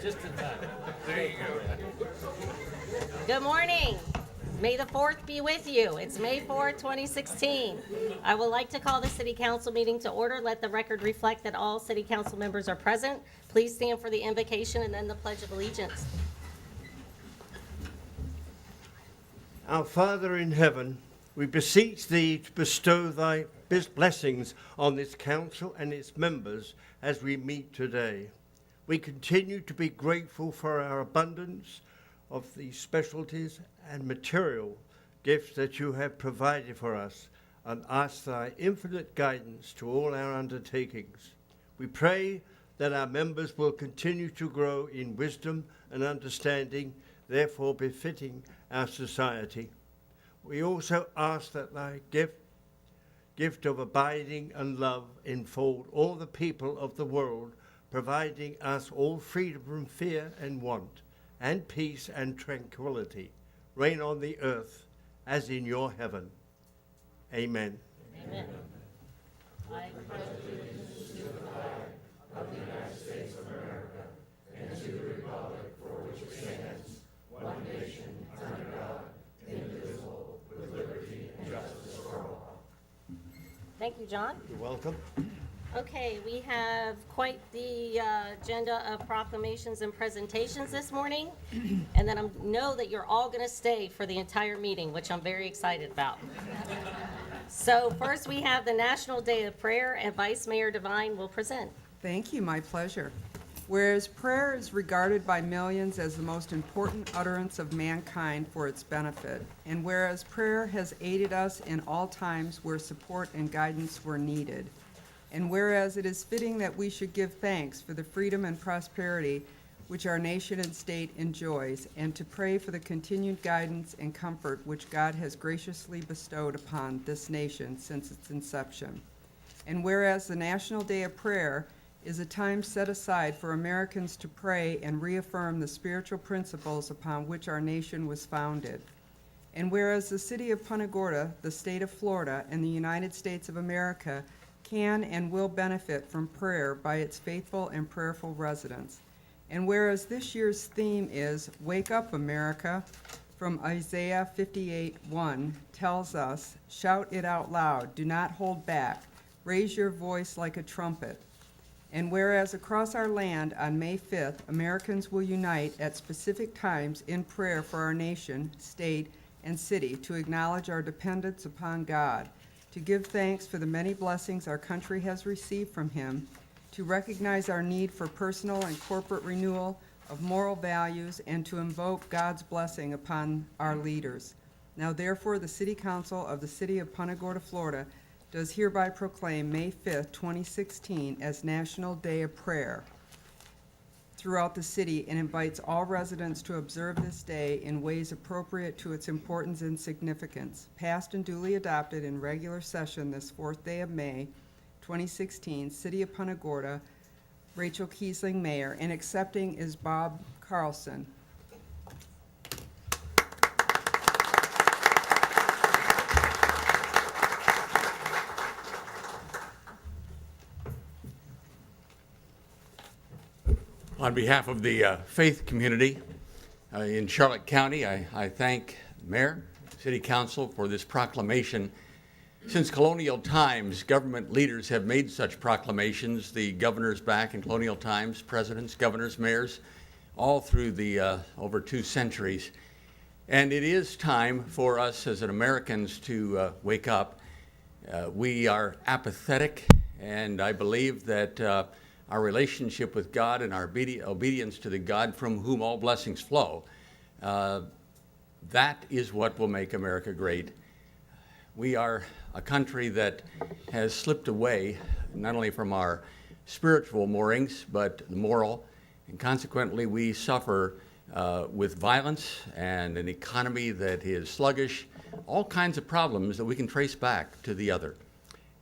Just in time. There you go. Good morning. May the 4th be with you. It's May 4th, 2016. I would like to call the City Council meeting to order. Let the record reflect that all City Council members are present. Please stand for the invocation and then the Pledge of Allegiance. Our Father in heaven, we beseech thee to bestow thy blessings on this council and its members as we meet today. We continue to be grateful for our abundance of the specialties and material gifts that you have provided for us, and ask thy infinite guidance to all our undertakings. We pray that our members will continue to grow in wisdom and understanding, therefore befitting our society. We also ask that thy gift of abiding and love enfold all the people of the world, providing us all freedom from fear and want, and peace and tranquility. Reign on the earth as in your heaven. Amen. Amen. I pledge allegiance to the flag of the United States of America and to the republic for which it stands, one nation, under God, indivisible, with liberty and justice for all. Thank you, John. You're welcome. Okay, we have quite the agenda of proclamations and presentations this morning. And then I know that you're all going to stay for the entire meeting, which I'm very excited about. So first we have the National Day of Prayer, and Vice Mayor Devine will present. Thank you, my pleasure. Whereas prayer is regarded by millions as the most important utterance of mankind for its benefit, and whereas prayer has aided us in all times where support and guidance were needed, and whereas it is fitting that we should give thanks for the freedom and prosperity which our nation and state enjoys, and to pray for the continued guidance and comfort which God has graciously bestowed upon this nation since its inception. And whereas the National Day of Prayer is a time set aside for Americans to pray and reaffirm the spiritual principles upon which our nation was founded. And whereas the city of Punta Gorda, the state of Florida, and the United States of America can and will benefit from prayer by its faithful and prayerful residents. And whereas this year's theme is Wake Up, America, from Isaiah 58:1 tells us, shout it out loud, do not hold back, raise your voice like a trumpet. And whereas across our land on May 5th, Americans will unite at specific times in prayer for our nation, state, and city to acknowledge our dependence upon God, to give thanks for the many blessings our country has received from Him, to recognize our need for personal and corporate renewal of moral values, and to invoke God's blessing upon our leaders. Now therefore, the City Council of the City of Punta Gorda, Florida, does hereby proclaim May 5th, 2016 as National Day of Prayer throughout the city, and invites all residents to observe this day in ways appropriate to its importance and significance. Passed and duly adopted in regular session this 4th day of May, 2016, City of Punta Gorda, Rachel Kiesling, Mayor, and accepting is Bob Carlson. On behalf of the faith community in Charlotte County, I thank the Mayor, City Council for this proclamation. Since colonial times, government leaders have made such proclamations. The governors back in colonial times, presidents, governors, mayors, all through the over 2 centuries. And it is time for us as Americans to wake up. We are apathetic, and I believe that our relationship with God and our obedience to the God from whom all blessings flow, that is what will make America great. We are a country that has slipped away not only from our spiritual moorings, but the moral, and consequently we suffer with violence and an economy that is sluggish, all kinds of problems that we can trace back to the other.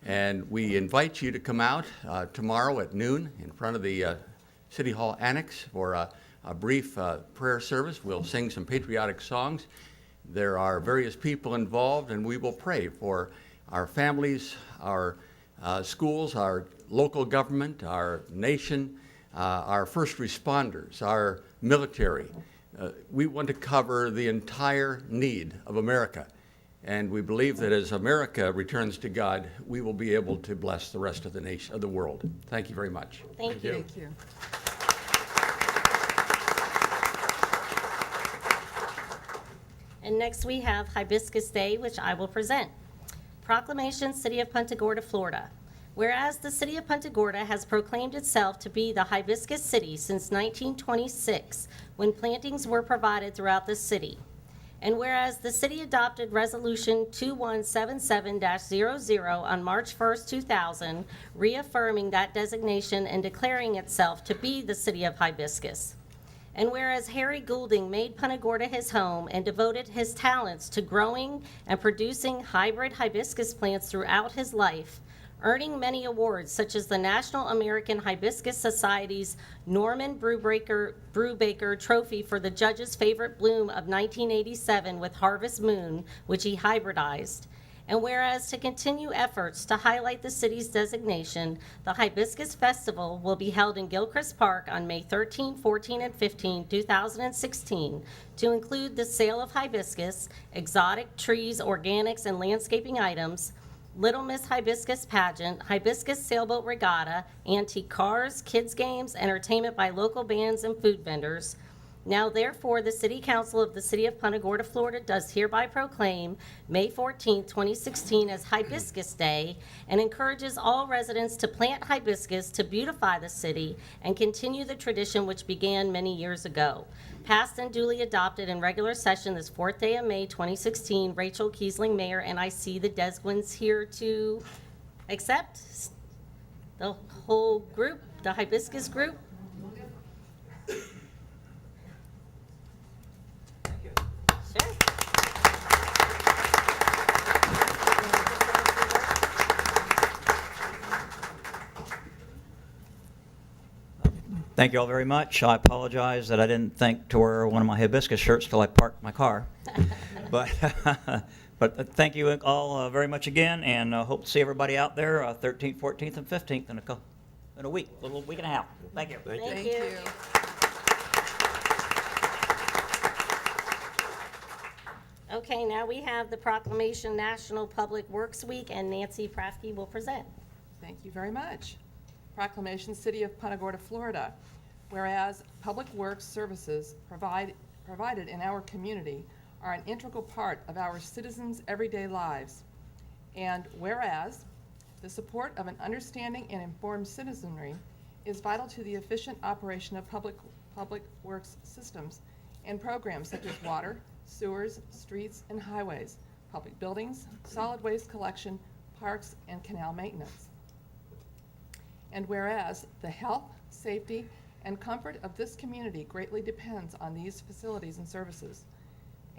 And we invite you to come out tomorrow at noon in front of the City Hall Annex for a brief prayer service. We'll sing some patriotic songs. There are various people involved, and we will pray for our families, our schools, our local government, our nation, our first responders, our military. We want to cover the entire need of America. And we believe that as America returns to God, we will be able to bless the rest of the nation, of the world. Thank you very much. Thank you. Thank you. And next we have Hibiscus Day, which I will present. Proclamation, City of Punta Gorda, Florida. Whereas the City of Punta Gorda has proclaimed itself to be the Hibiscus City since 1926, when plantings were provided throughout the city. And whereas the city adopted Resolution 2177-00 on March 1st, 2000, reaffirming that designation and declaring itself to be the City of Hibiscus. And whereas Harry Goulding made Punta Gorda his home and devoted his talents to growing and producing hybrid hibiscus plants throughout his life, earning many awards such as the National American Hibiscus Society's Norman Brubaker Trophy for the judge's favorite bloom of 1987 with Harvest Moon, which he hybridized. And whereas to continue efforts to highlight the city's designation, the Hibiscus Festival will be held in Gilchrist Park on May 13, 14, and 15, 2016, to include the sale of hibiscus, exotic trees, organics, and landscaping items, Little Miss Hibiscus Pageant, Hibiscus Sailboat Regatta, antique cars, kids' games, entertainment by local bands and food vendors. Now therefore, the City Council of the City of Punta Gorda, Florida does hereby proclaim May 14, 2016 as Hibiscus Day and encourages all residents to plant hibiscus to beautify the city and continue the tradition which began many years ago. Passed and duly adopted in regular session this 4th day of May 2016, Rachel Kiesling, Mayor, and I see the Desguins here to accept the whole group, the hibiscus group. Sure. Thank you all very much. I apologize that I didn't think to wear one of my hibiscus shirts till I parked my car. But thank you all very much again, and hope to see everybody out there 13th, 14th, and 15th in a week, a little week and a half. Thank you. Thank you. Okay, now we have the proclamation National Public Works Week, and Nancy Prafke will present. Thank you very much. Proclamation, City of Punta Gorda, Florida. Whereas public works services provided in our community are an integral part of our citizens' everyday lives. And whereas the support of an understanding and informed citizenry is vital to the efficient operation of public works systems and programs such as water, sewers, streets, and highways, public buildings, solid waste collection, parks, and canal maintenance. And whereas the health, safety, and comfort of this community greatly depends on these facilities and services.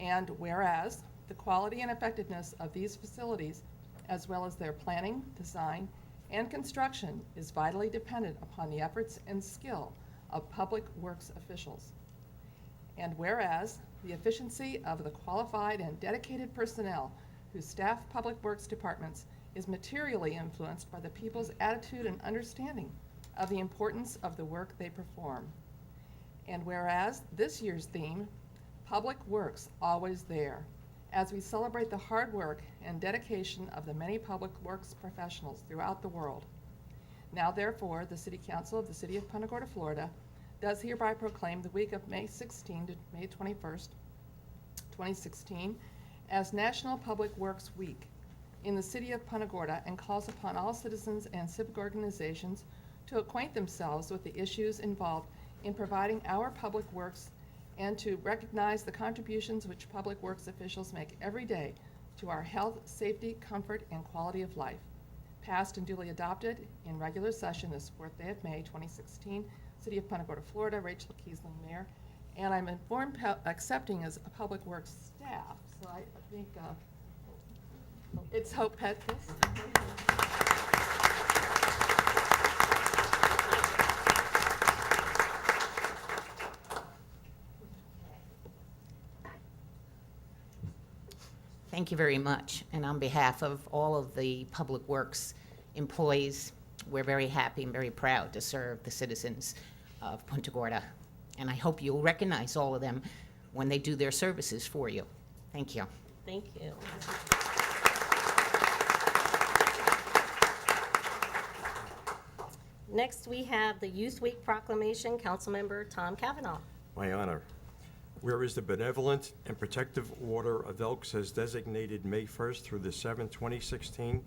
And whereas the quality and effectiveness of these facilities, as well as their planning, design, and construction, is vitally dependent upon the efforts and skill of public works officials. And whereas the efficiency of the qualified and dedicated personnel who staff public works departments is materially influenced by the people's attitude and understanding of the importance of the work they perform. And whereas this year's theme, Public Works Always There, as we celebrate the hard work and dedication of the many public works professionals throughout the world. Now therefore, the City Council of the City of Punta Gorda, Florida, does hereby proclaim the week of May 16 to May 21st, 2016, as National Public Works Week in the City of Punta Gorda, and calls upon all citizens and civic organizations to acquaint themselves with the issues involved in providing our public works and to recognize the contributions which public works officials make every day to our health, safety, comfort, and quality of life. Passed and duly adopted in regular session this 4th day of May 2016, City of Punta Gorda, Florida, Rachel Kiesling, Mayor, and I'm informed accepting as a public works staff, so I think it's Hope Petkus. Thank you very much. And on behalf of all of the Public Works employees, we're very happy and very proud to serve the citizens of Punta Gorda. And I hope you'll recognize all of them when they do their services for you. Thank you. Thank you. Next, we have the Youth Week proclamation, Councilmember Tom Cavanaugh. My honor. Whereas the Benevolent and Protective Order of Elks has designated May 1st through the 7th, 2016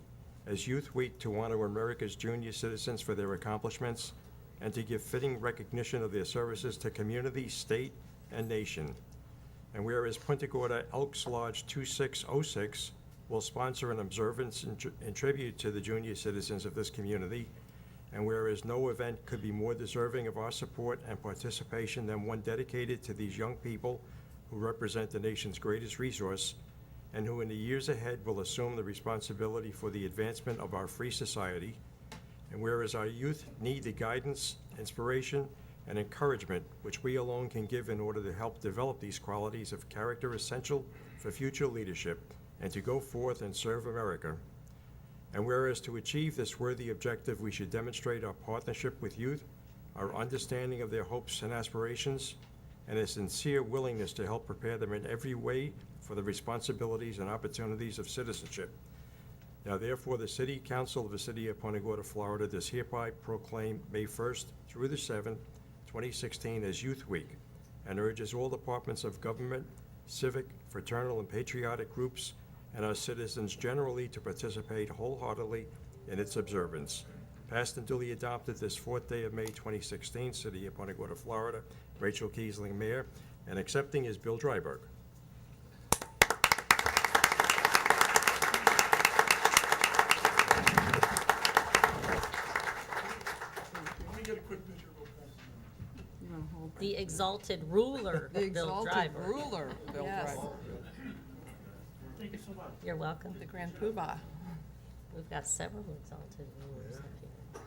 as Youth Week to honor America's junior citizens for their accomplishments and to give fitting recognition of their services to community, state, and nation. And whereas Punta Gorda Elks Lodge 2606 will sponsor an observance in tribute to the junior citizens of this community, and whereas no event could be more deserving of our support and participation than one dedicated to these young people who represent the nation's greatest resource and who in the years ahead will assume the responsibility for the advancement of our free society, and whereas our youth need the guidance, inspiration, and encouragement which we alone can give in order to help develop these qualities of character essential for future leadership and to go forth and serve America. And whereas to achieve this worthy objective, we should demonstrate our partnership with youth, our understanding of their hopes and aspirations, and a sincere willingness to help prepare them in every way for the responsibilities and opportunities of citizenship. Now therefore, the City Council of the City of Punta Gorda, Florida does hereby proclaim May 1st through the 7th, 2016 as Youth Week, and urges all departments of government, civic, fraternal, and patriotic groups, and our citizens generally to participate wholeheartedly in its observance. Passed and duly adopted this 4th day of May 2016, City of Punta Gorda, Florida, Rachel Kiesling, Mayor, and accepting is Bill Dryberg. You wanna hold The exalted ruler, the Bill exalted Driver. ruler, Bill Yes. Driver. You're welcome. The Grand Poobah. We've got several exalted rulers up here.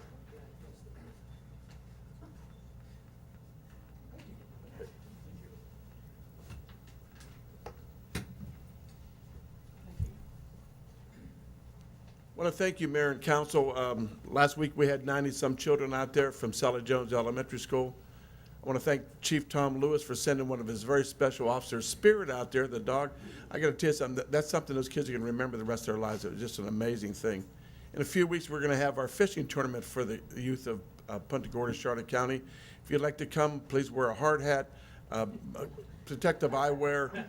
I want to thank you, Mayor and Council. Last week, we had 90-some children out there from Sally Jones Elementary School. I want to thank Chief Tom Lewis for sending one of his very special officers, Spirit, out there, the dog. I got to tell you something, that's something those kids are going to remember the rest of their lives. It was just an amazing thing. In a few weeks, we're going to have our fishing tournament for the youth of Punta Gorda, Charlotte County. If you'd like to come, please wear a hard hat, protective eyewear,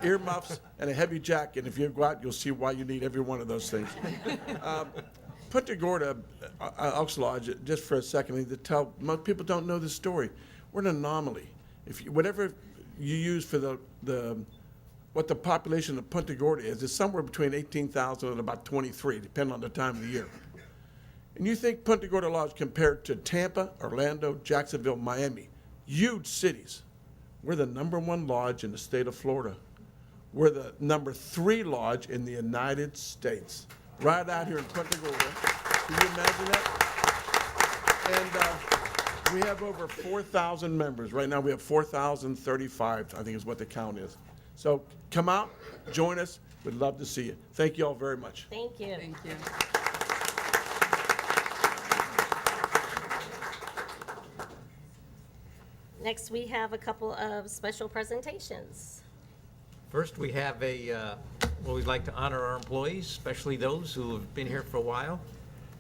earmuffs, and a heavy jacket. If you go out, you'll see why you need every one of those things. Punta Gorda Elks Lodge, just for a second, to tell, most people don't know this story. We're an anomaly. If you, whatever you use for what the population of Punta Gorda is somewhere between 18,000 and about 23, depending on the time of the year. And you think Punta Gorda Lodge compared to Tampa, Orlando, Jacksonville, Miami, huge cities. We're the #1 lodge in the state of Florida. We're the #3 lodge in the United States, right out here in Punta Gorda. Can you imagine that? And we have over 4,000 members. Right now we have 4,035, I think is what the count is. So come out, join us. We'd love to see you. Thank you all very much. Thank you. Thank you. Next, we have a couple of special presentations. First, we have we'd like to honor our employees, especially those who have been here for a while.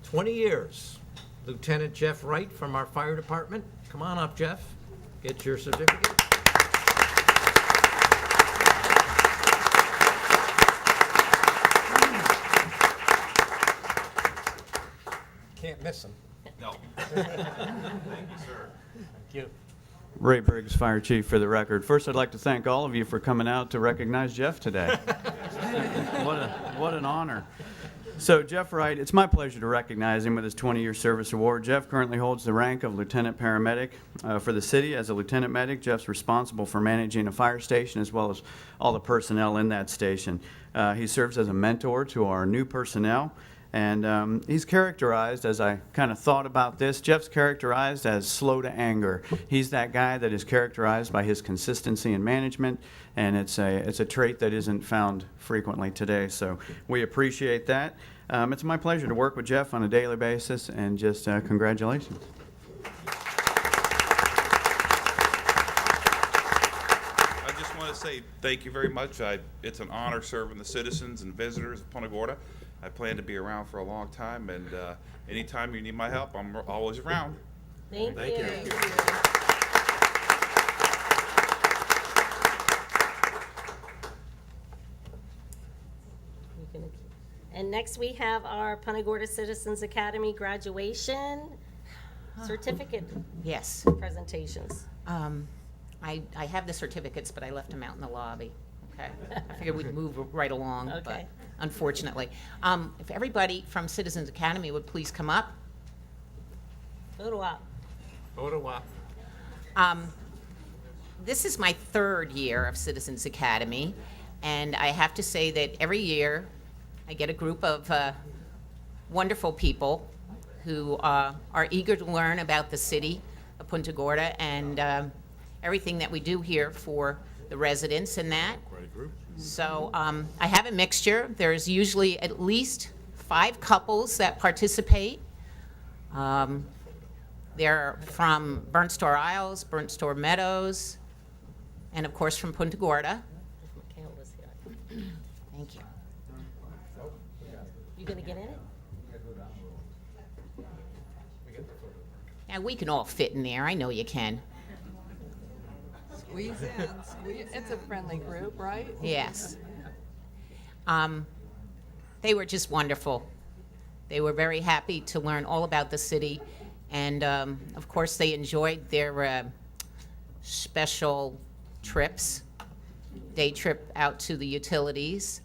20 years. Lieutenant Jeff Wright from our fire department. Come on up, Jeff. Get your certificate. Can't miss him. No. Thank you, sir. Thank you. Ray Briggs, Fire Chief, for the record. First, I'd like to thank all of you for coming out to recognize Jeff today. What an honor. So Jeff Wright, it's my pleasure to recognize him with his 20-year service award. Jeff currently holds the rank of Lieutenant Paramedic for the city. As a Lieutenant Medic, Jeff's responsible for managing a fire station as well as all the personnel in that station. He serves as a mentor to our new personnel. And he's characterized, as I kind of thought about this, Jeff's characterized as slow to anger. He's that guy that is characterized by his consistency in management, and it's a trait that isn't found frequently today. So we appreciate that. It's my pleasure to work with Jeff on a daily basis, and just congratulations. say thank you very much. It's an honor serving the citizens and visitors of Punta Gorda. I plan to be around for a long time, and anytime you need my help, I'm always around. Thank you. And next we have our Punta Gorda Citizens Academy graduation certificate Yes. presentations. I have the certificates, but I left them out in the lobby. Okay. I figured we'd move right along, but Okay. unfortunately. If everybody from Citizens Academy would please come up. Photo op. Photo op. This is my third year of Citizens Academy, and I have to say that every year I get a group of wonderful people who are eager to learn about the city of Punta Gorda and everything that we do here for the residents and that. So I have a mixture. There's usually at least 5 couples that participate. They're from Burnt Store Isles, Burnt Store Meadows, and of course from Punta Gorda. If Mikhail was here. Thank you. You gonna get in it? Now, we can all fit in there. I know you can. Squeeze in, squeeze It's a friendly group, right? Yes. They were just wonderful. They were very happy to learn all about the city. And, of course, they enjoyed their special trips, day trip out to the utilities.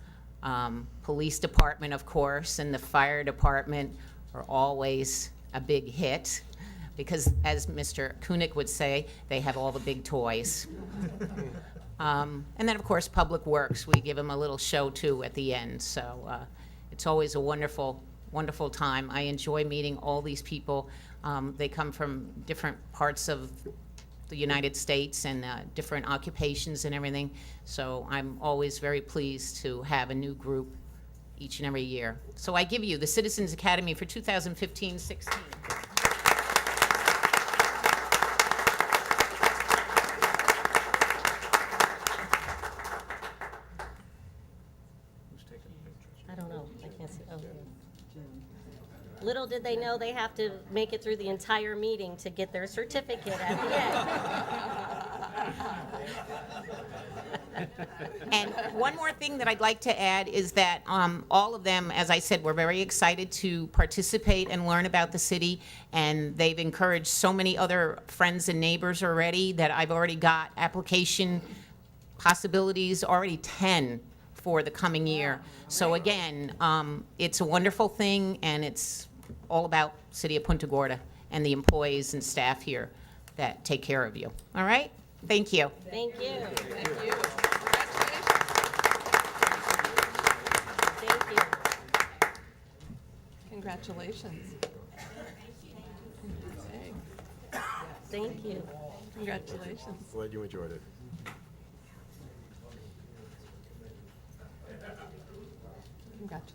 Police department, of course, and the fire department are always a big hit because, as Mr. Kunick would say, they have all the big toys. And then, of course, Public Works. We give them a little show, too, at the end. So it's always a wonderful, wonderful time. I enjoy meeting all these people. They come from different parts of the United States and different occupations and everything. So I'm always very pleased to have a new group each and every year. So I give you the Citizens Academy for 2015-16. I don't know. I can't see. Oh, little did they know they have to make it through the entire meeting to get their certificate at the end. And one more thing that I'd like to add is that all of them, as I said, were very excited to participate and learn about the city, and they've encouraged so many other friends and neighbors already that I've already got application possibilities, already 10 for the coming year. So again, it's a wonderful thing, and it's all about City of Punta Gorda and the employees and staff here that take care of you. All right? Thank you. Thank you. Thank you. Congratulations. Congratulations. Thank you. Congratulations. Glad you enjoyed it. Congratulations.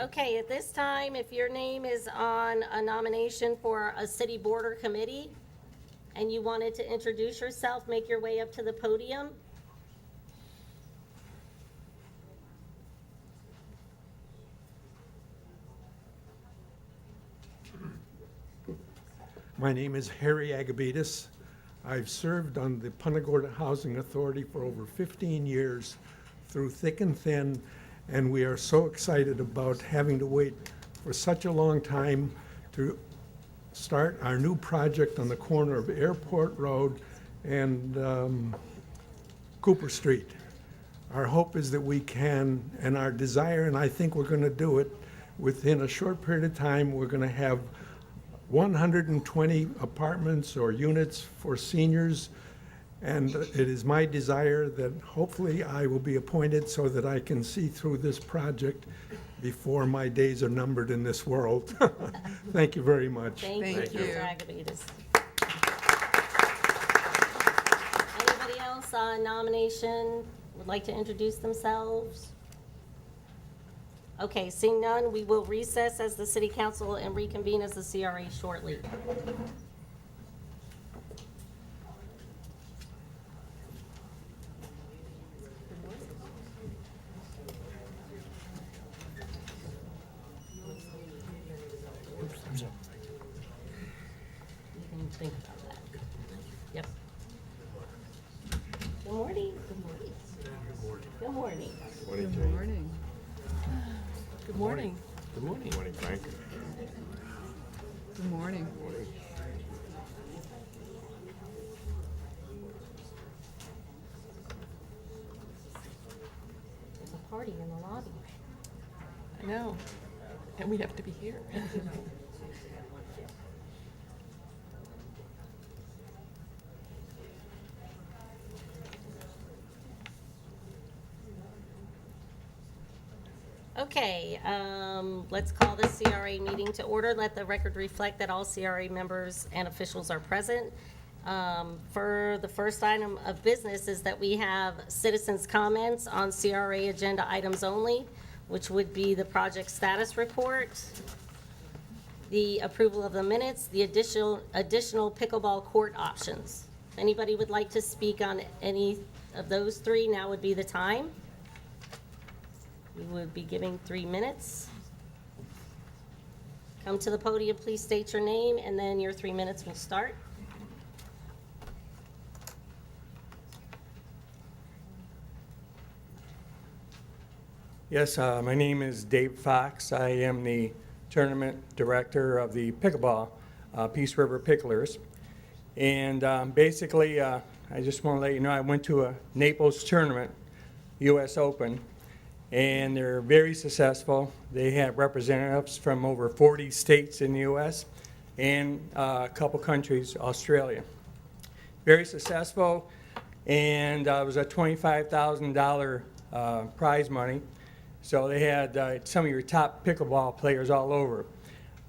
Okay, at this time, if your name is on a nomination for a city board or committee, and you wanted to introduce yourself, make your way up to the podium. My name is Harry Agabitis. I've served on the Punta Gorda Housing Authority for over 15 years through thick and thin, and we are so excited about having to wait for such a long time to start our new project on the corner of Airport Road and Cooper Street. Our hope is that we can, and our desire, and I think we're going to do it, within a short period of time, we're going to have 120 apartments or units for seniors, and it is my desire that hopefully I will be appointed so that I can see through this project before my days are numbered in this world. Thank you very much. Thank you, Thank you. Mr. Agabitis. Anybody else on nomination would like to introduce themselves? Okay, seeing none, we will recess as the city council and reconvene as the CRA shortly. think about that. Yep. Good morning. Good morning. Good morning. Good morning. Good morning. Good morning. Good morning, Frank. Good morning. There's a party in the lobby. I know. And we have to be here. Okay, let's call this CRA meeting to order. Let the record reflect that all CRA members and officials are present. For the first item of business is that we have citizens' comments on CRA agenda items only, which would be the project status report, the approval of the minutes, the additional pickleball court options. If anybody would like to speak on any of those three, now would be the time. We would be giving 3 minutes. Come to the podium, please state your name, and then your 3 minutes will start. Yes, my name is Dave Fox. I am the tournament director of the pickleball Peace River Picklers. And basically, I just want to let you know I went to a Naples tournament, U.S. Open, and they're very successful. They have representatives from over 40 states in the U.S. and a couple countries, Australia. Very successful, and it was a $25,000 prize money. So they had some of your top pickleball players all over.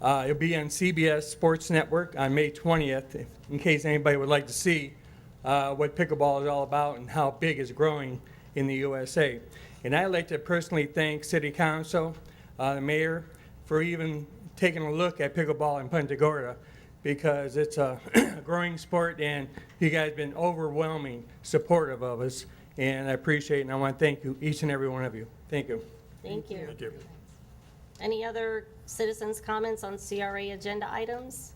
It'll be on CBS Sports Network on May 20th, in case anybody would like to see what pickleball is all about and how big it's growing in the USA. And I'd like to personally thank City Council, the mayor, for even taking a look at pickleball in Punta Gorda, because it's a growing sport, and you guys have been overwhelming supportive of us, and I appreciate it, and I want to thank you, each and every one of you. Thank you. Thank you. Thank you. Any other citizens' comments on CRA agenda items?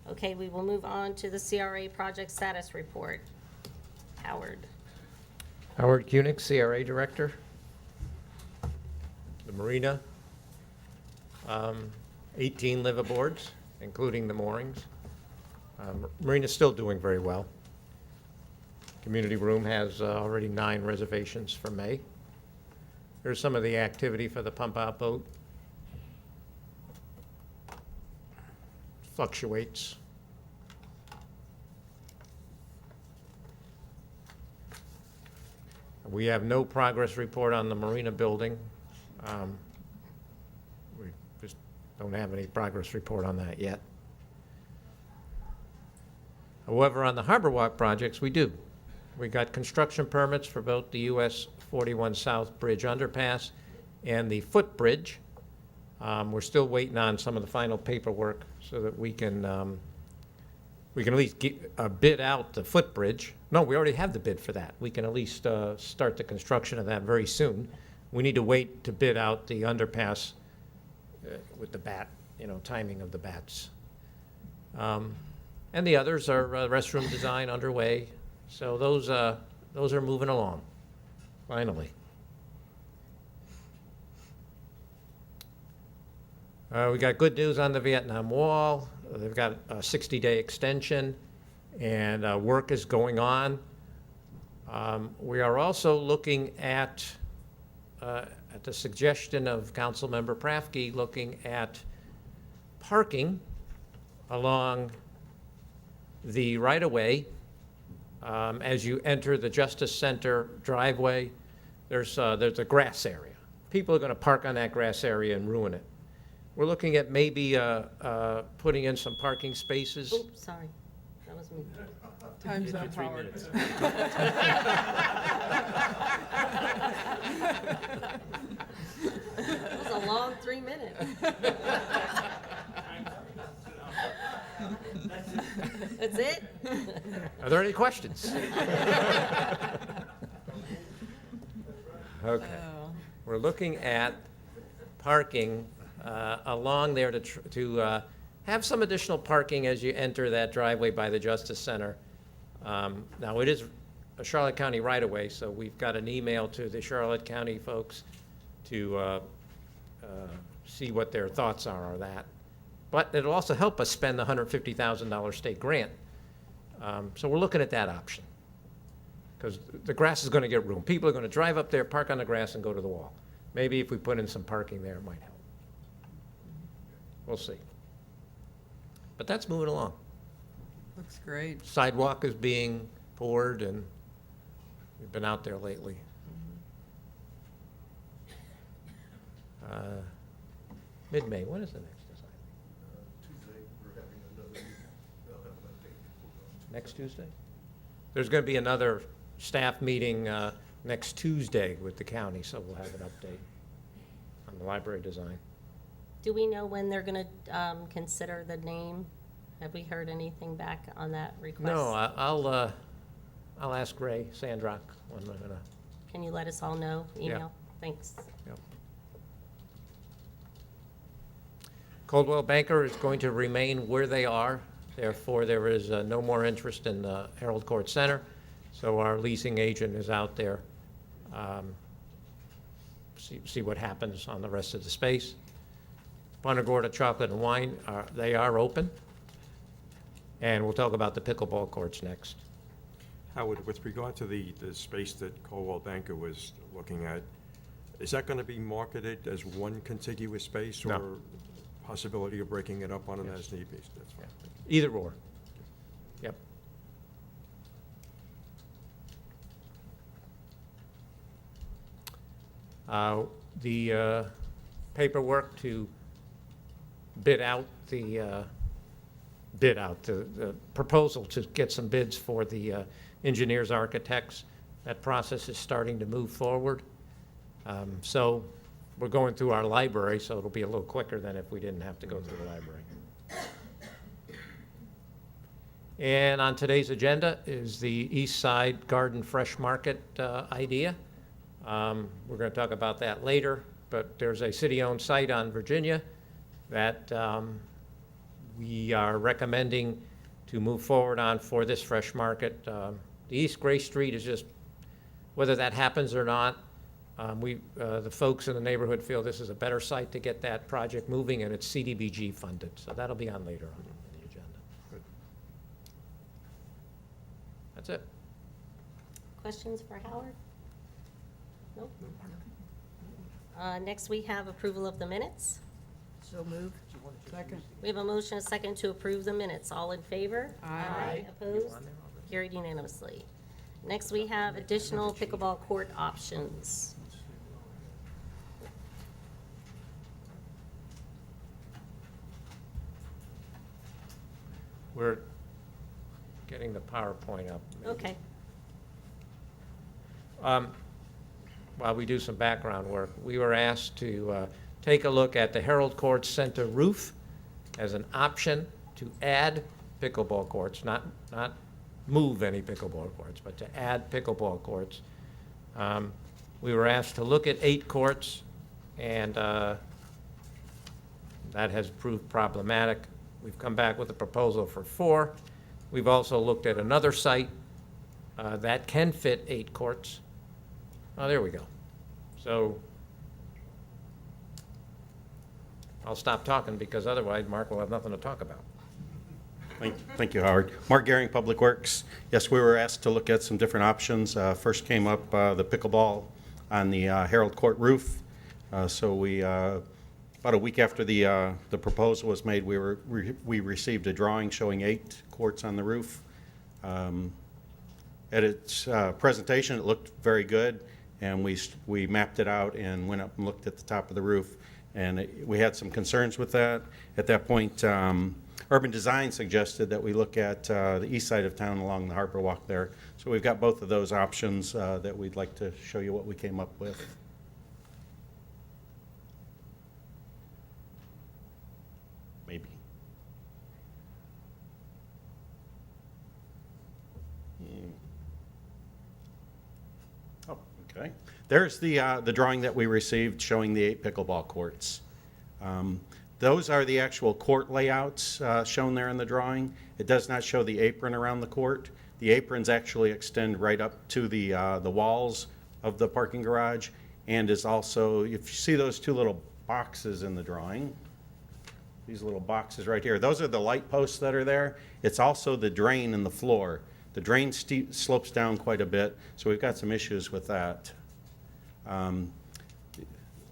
Okay, we will move on to the CRA project status report. Howard. Howard Koenig, CRA Director. The Marina, 18 liveaboards, including the moorings. Marina's still doing very well. Community room has already 9 reservations for May. Here's some of the activity for the pump-out boat. Fluctuates. We have no progress report on the Marina building. We just don't have any progress report on that yet. However, on the Harbor Walk projects, we do. We got construction permits for both the US 41 South Bridge underpass and the footbridge. We're still waiting on some of the final paperwork so that we can at least bid out the footbridge. No, we already have the bid for that. We can at least start the construction of that very soon. We need to wait to bid out the underpass with the timing of the bats. And the others are restroom design underway. So those are moving along, finally. We got good news on the Vietnam Wall. They've got a 60-day extension, and work is going on. We are also looking at the suggestion of Councilmember Prafke, looking at parking along the right-of-way as you enter the Justice Center driveway. There's a grass area. People are going to park on that grass area and ruin it. We're looking at maybe putting in some parking spaces. Oops, sorry. That was me. Time's up, Howard. That was a long 3 minutes. That's it? Are there any questions? Okay. We're looking at parking along there to have some additional parking as you enter that driveway by the Justice Center. Now, it is a Charlotte County right-of-way, so we've got an email to the Charlotte County folks to see what their thoughts are on that. But it'll also help us spend the $150,000 state grant. So we're looking at that option. Because the grass is going to get room. People are going to drive up there, park on the grass, and go to the wall. Maybe if we put in some parking there, it might help. We'll see. But that's moving along. Looks great. Sidewalk is being poured, and we've been out there lately. Mid-May, when is the next design? Tuesday, we're having another meeting. They'll have an update. Next Tuesday? There's going to be another staff meeting next Tuesday with the county, so we'll have an update on the library design. Do we know when they're going to consider the name? Have we heard anything back on that request? No, I'll ask Ray Sandrock when we're gonna. Can you let us all know? Yeah. Email? Thanks. Yep. Coldwell Banker is going to remain where they are. Therefore, there is no more interest in the Herald Court Center. So our leasing agent is out there. See what happens on the rest of the space. Punta Gorda Chocolate and Wine, they are open. And we'll talk about the pickleball courts next. Howard, with regard to the space that Coldwell Banker was looking at, is that going to be marketed as one contiguous space? No. Or possibility of breaking it up on an as-need basis? That's fine. Either or. Yep. The paperwork to bid out the proposal to get some bids for the engineers, architects, that process is starting to move forward. So we're going through our library, so it'll be a little quicker than if we didn't have to go through the library. And on today's agenda is the East Side Garden Fresh Market idea. We're going to talk about that later, but there's a city-owned site on Virginia that we are recommending to move forward on for this fresh market. The East Gray Street is just, whether that happens or not, the folks in the neighborhood feel this is a better site to get that project moving, and it's CDBG funded, so that'll be on later on the agenda. That's it. Questions for Howard? Nope. Next, we have approval of the minutes. So moved. Second. We have a motion, a second to approve the minutes. All in favor? Aye. Opposed? Carried unanimously. Next, we have additional pickleball court options. We're getting the PowerPoint up. Okay. While we do some background work, we were asked to take a look at the Herald Court Center roof as an option to add pickleball courts, not move any pickleball courts, but to add pickleball courts. We were asked to look at 8 courts, and that has proved problematic. We've come back with a proposal for 4. We've also looked at another site that can fit 8 courts. Oh, there we go. So I'll stop talking because otherwise Mark will have nothing to talk about. Thank you, Howard. Mark Gehring, Public Works. Yes, we were asked to look at some different options. First came up the pickleball on the Herald Court roof. So we, about a week after the proposal was made, we received a drawing showing 8 courts on the roof. At its presentation, it looked very good, and we mapped it out and went up and looked at the top of the roof, and we had some concerns with that. At that point, Urban Design suggested that we look at the east side of town along the Harper Walk there. So we've got both of those options that we'd like to show you what we came up with. Maybe. Oh, okay. There's the drawing that we received showing the 8 pickleball courts. Those are the actual court layouts shown there in the drawing. It does not show the apron around the court. The aprons actually extend right up to the walls of the parking garage, and is also, if you see those two little boxes in the drawing, these little boxes right here, those are the light posts that are there. It's also the drain in the floor. The drain slopes down quite a bit, so we've got some issues with that.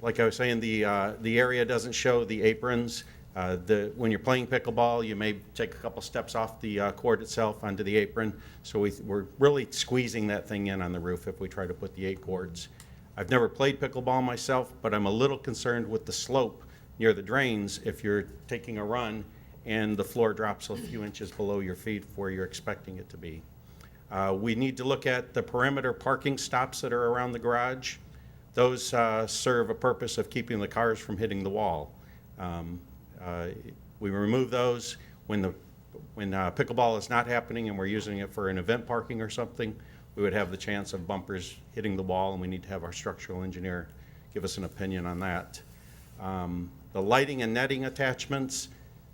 Like I was saying, the area doesn't show the aprons. When you're playing pickleball, you may take a couple steps off the court itself onto the apron. So we're really squeezing that thing in on the roof if we try to put the 8 cords. I've never played pickleball myself, but I'm a little concerned with the slope near the drains if you're taking a run and the floor drops a few inches below your feet where you're expecting it to be. We need to look at the perimeter parking stops that are around the garage. Those serve a purpose of keeping the cars from hitting the wall. We remove those when pickleball is not happening and we're using it for an event parking or something. We would have the chance of bumpers hitting the wall, and we need to have our structural engineer give us an opinion on that. The lighting and netting attachments,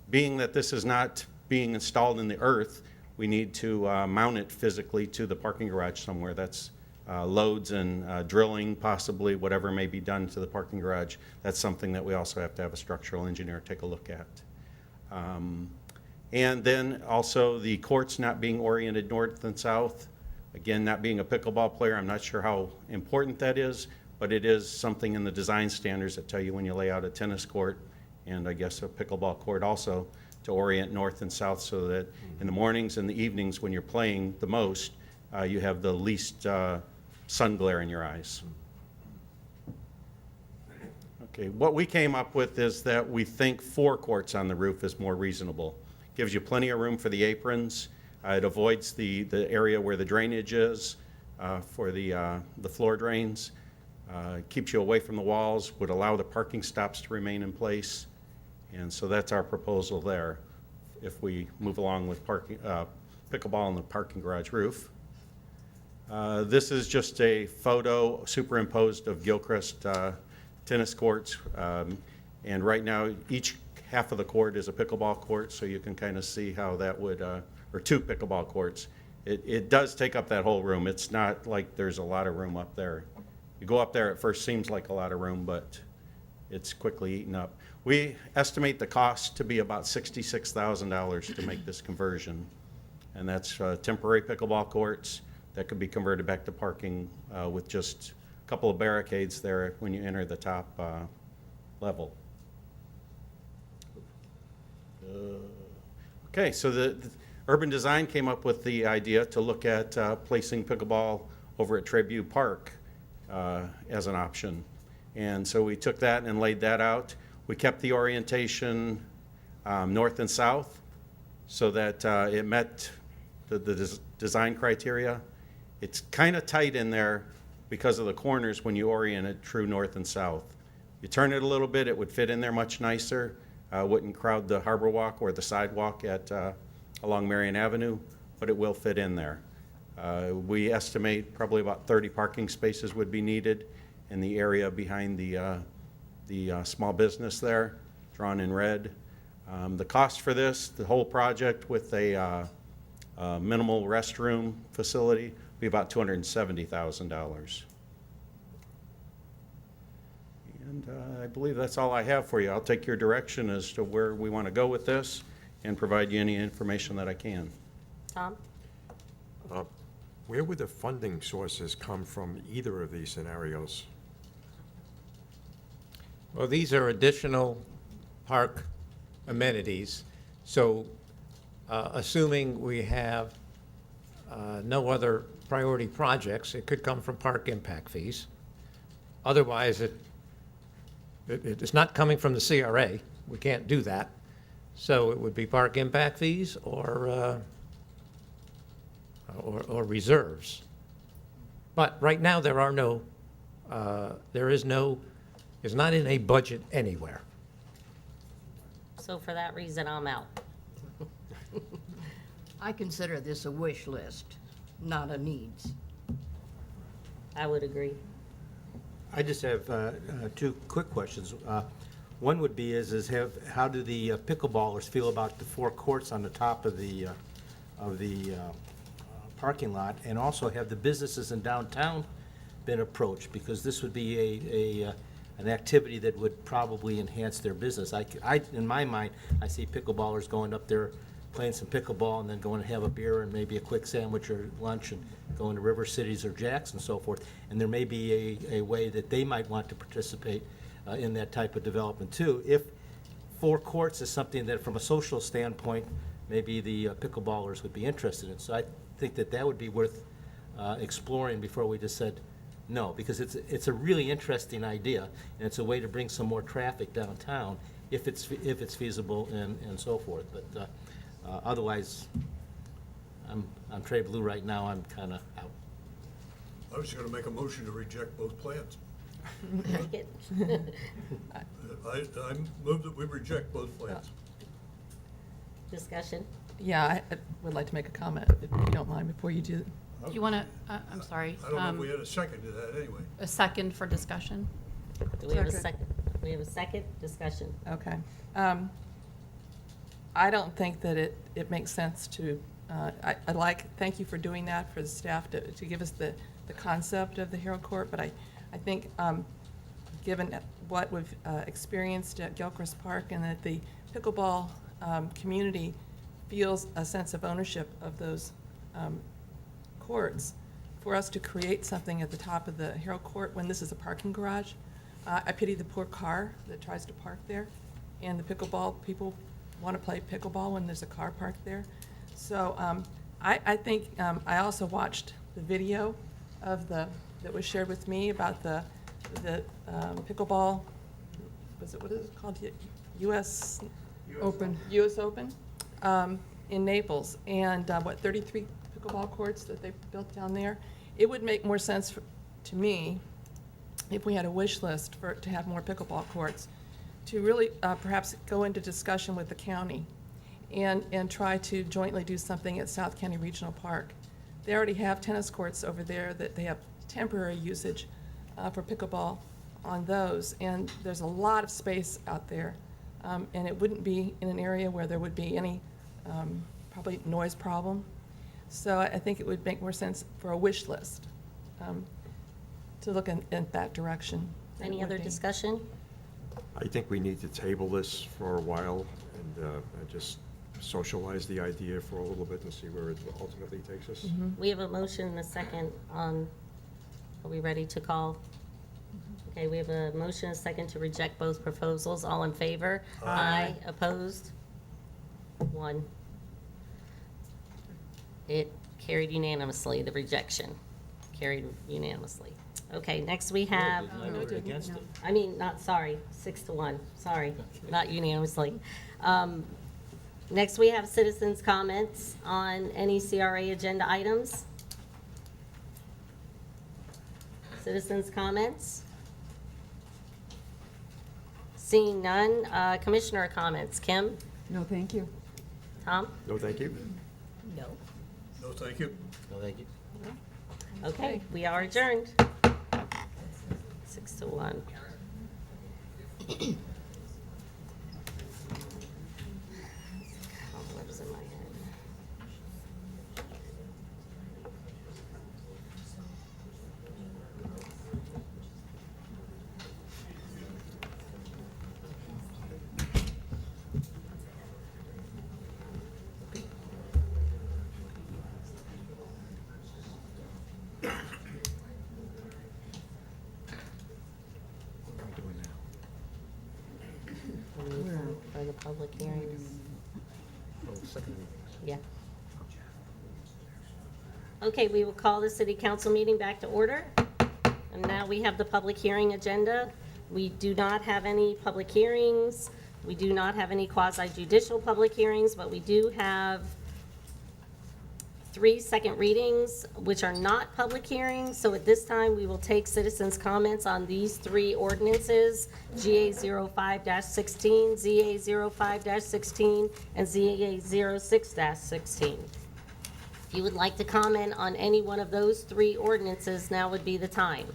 being that this is not being installed in the earth, we need to mount it physically to the parking garage somewhere. That's loads and drilling, possibly, whatever may be done to the parking garage. That's something that we also have to have a structural engineer take a look at. And then also the courts not being oriented north and south. Again, not being a pickleball player, I'm not sure how important that is, but it is something in the design standards that tell you when you lay out a tennis court, and I guess a pickleball court also, to orient north and south so that in the mornings and the evenings when you're playing the most, you have the least sun glare in your eyes. Okay, what we came up with is that we think 4 courts on the roof is more reasonable. Gives you plenty of room for the aprons. It avoids the area where the drainage is for the floor drains. Keeps you away from the walls, would allow the parking stops to remain in place. And so that's our proposal there if we move along with pickleball on the parking garage roof. This is just a photo superimposed of Gilchrist tennis courts. And right now, each half of the court is a pickleball court, so you can kind of see how that would, or 2 pickleball courts. It does take up that whole room. It's not like there's a lot of room up there. You go up there, it first seems like a lot of room, but it's quickly eaten up. We estimate the cost to be about $66,000 to make this conversion. And that's temporary pickleball courts that could be converted back to parking with just a couple of barricades there when you enter the top level. Okay, so the urban design came up with the idea to look at placing pickleball over at Treview Park as an option. And so we took that and laid that out. We kept the orientation north and south so that it met the design criteria. It's kind of tight in there because of the corners when you orient it true north and south. You turn it a little bit, it would fit in there much nicer. Wouldn't crowd the Harbor Walk or the sidewalk along Marion Avenue, but it will fit in there. We estimate probably about 30 parking spaces would be needed in the area behind the small business there, drawn in red. The cost for this, the whole project with a minimal restroom facility, would be about $270,000. And I believe that's all I have for you. I'll take your direction as to where we want to go with this and provide you any information that I can. Tom? Where would the funding sources come from either of these scenarios? Well, these are additional park amenities, so assuming we have no other priority projects, it could come from park impact fees. Otherwise, it's not coming from the CRA. We can't do that. So it would be park impact fees or reserves. But right now, there are no, it's not in a budget anywhere. So for that reason, I'm out. I consider this a wish list, not a needs. I would agree. I just have 2 quick questions. One would be how do the pickleballers feel about the 4 courts on the top of the parking lot? And also, have the businesses in downtown been approached? Because this would be an activity that would probably enhance their business. In my mind, I see pickleballers going up there, playing some pickleball, and then going to have a beer and maybe a quick sandwich or lunch and going to River Cities or Jack's and so forth. And there may be a way that they might want to participate in that type of development too. If 4 courts is something that from a social standpoint, maybe the pickleballers would be interested in. So I think that would be worth exploring before we just said no, because it's a really interesting idea, and it's a way to bring some more traffic downtown if it's feasible and so forth. But otherwise, I'm Trey Blue right now. I'm kind of out. I was going to make a motion to reject both plans. I move that we reject both plans. Discussion? Yeah, I would like to make a comment, if you don't mind, before you do. You want to, I'm sorry. I don't know if we had a second to that anyway. A second for discussion? Do we have a second? We have a second discussion. Okay. I don't think that it makes sense to, thank you for doing that, for the staff to give us the concept of the Hero Court, but I think given what we've experienced at Gilchrist Park and that the pickleball community feels a sense of ownership of those courts, for us to create something at the top of the Hero Court when this is a parking garage, I pity the poor car that tries to park there, and the pickleball people want to play pickleball when there's a car parked there. So I think I also watched the video of that was shared with me about the pickleball. What is it called? U.S. Open. U.S. Open in Naples, and 33 pickleball courts that they built down there. It would make more sense to me if we had a wish list to have more pickleball courts, to really perhaps go into discussion with the county and try to jointly do something at South County Regional Park. They already have tennis courts over there that they have temporary usage for pickleball on those, and there's a lot of space out there, and it wouldn't be in an area where there would be any probably noise problem. So I think it would make more sense for a wish list to look in that direction. Any other discussion? I think we need to table this for a while and just socialize the idea for a little bit and see where it ultimately takes us. We have a motion and a second on, are we ready to call? Okay, we have a motion and a second to reject both proposals. All in favor? Aye. Opposed? 1. It carried unanimously, the rejection. Carried unanimously. Okay, next we have. I voted against it. I mean, not, sorry, 6-1, sorry, not unanimously. Next, we have citizens' comments on any CRA agenda items. Citizens' comments? Seeing none, commissioner comments. Kim? No, thank you. Tom? No, thank you. No. No, thank you. No, thank you. Okay, we are adjourned. 6-1. Cobwebs in my head. For the public hearings. Yeah. Okay, we will call the city council meeting back to order. And now we have the public hearing agenda. We do not have any public hearings. We do not have any quasi-judicial public hearings, but we do have 3 second readings, which are not public hearings. So at this time, we will take citizens' comments on these 3 ordinances, GA 05-16, ZA 05-16, and ZA 06-16. If you would like to comment on any one of those 3 ordinances, now would be the time.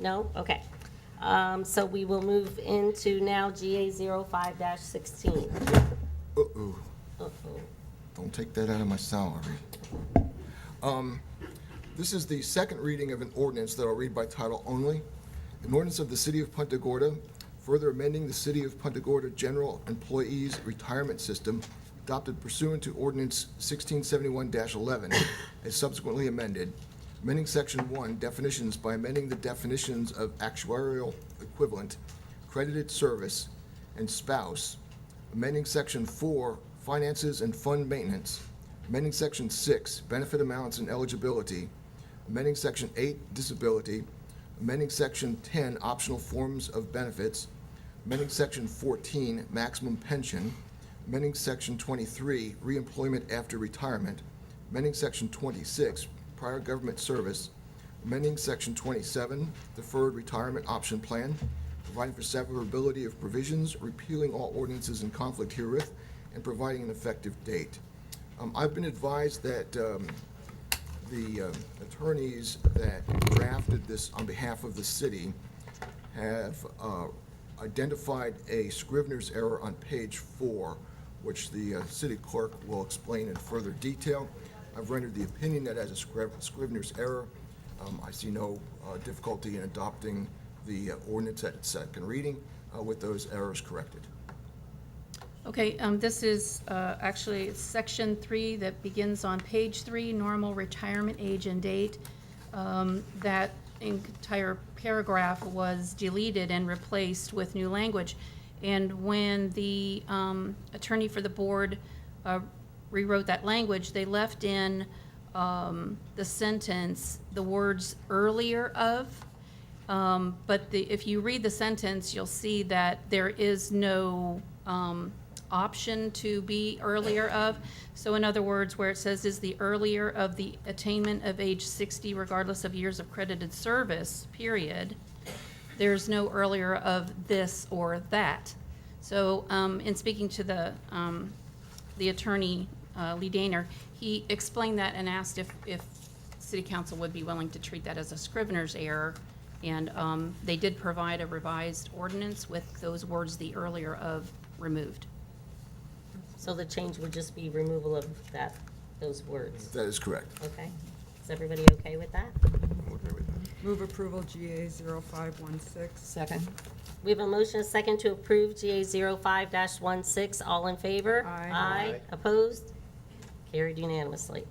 No? Okay. So we will move into now GA 05-16. Uh-oh. Uh-oh. Don't take that out of my salary. This is the second reading of an ordinance that I'll read by title only. An ordinance of the City of Punta Gorda, further amending the City of Punta Gorda General Employees Retirement System adopted pursuant to Ordinance 1671-11 as subsequently amended, amending Section 1, definitions by amending the definitions of actuarial equivalent, credited service, and spouse, amending Section 4, finances and fund maintenance, amending Section 6, benefit amounts and eligibility, amending Section 8, disability, amending Section 10, optional forms of benefits, amending Section 14, maximum pension, amending Section 23, reemployment after retirement, amending Section 26, prior government service, amending Section 27, deferred retirement option plan, providing for severability of provisions, repealing all ordinances in conflict herewith, and providing an effective date. I've been advised that the attorneys that drafted this on behalf of the city have identified a Scrivener's error on page 4, which the city clerk will explain in further detail. I've rendered the opinion that as a Scrivener's error, I see no difficulty in adopting the ordinance at its second reading with those errors corrected. Okay, this is actually it's Section 3 that begins on page 3, normal retirement age and date. That entire paragraph was deleted and replaced with new language. And when the attorney for the board rewrote that language, they left in the sentence the words earlier of. But if you read the sentence, you'll see that there is no option to be earlier of. So in other words, where it says is the earlier of the attainment of age 60 regardless of years of credited service, period, there's no earlier of this or that. So in speaking to the attorney, Lee Daner, he explained that and asked if City Council would be willing to treat that as a Scrivener's error. And they did provide a revised ordinance with those words, the earlier of, removed. So the change would just be removal of those words? That is correct. Okay. Is everybody okay with that? Move approval GA 0516. Second. We have a motion, a second, to approve GA 05-16. All in favor? Aye. Opposed? Carried unanimously.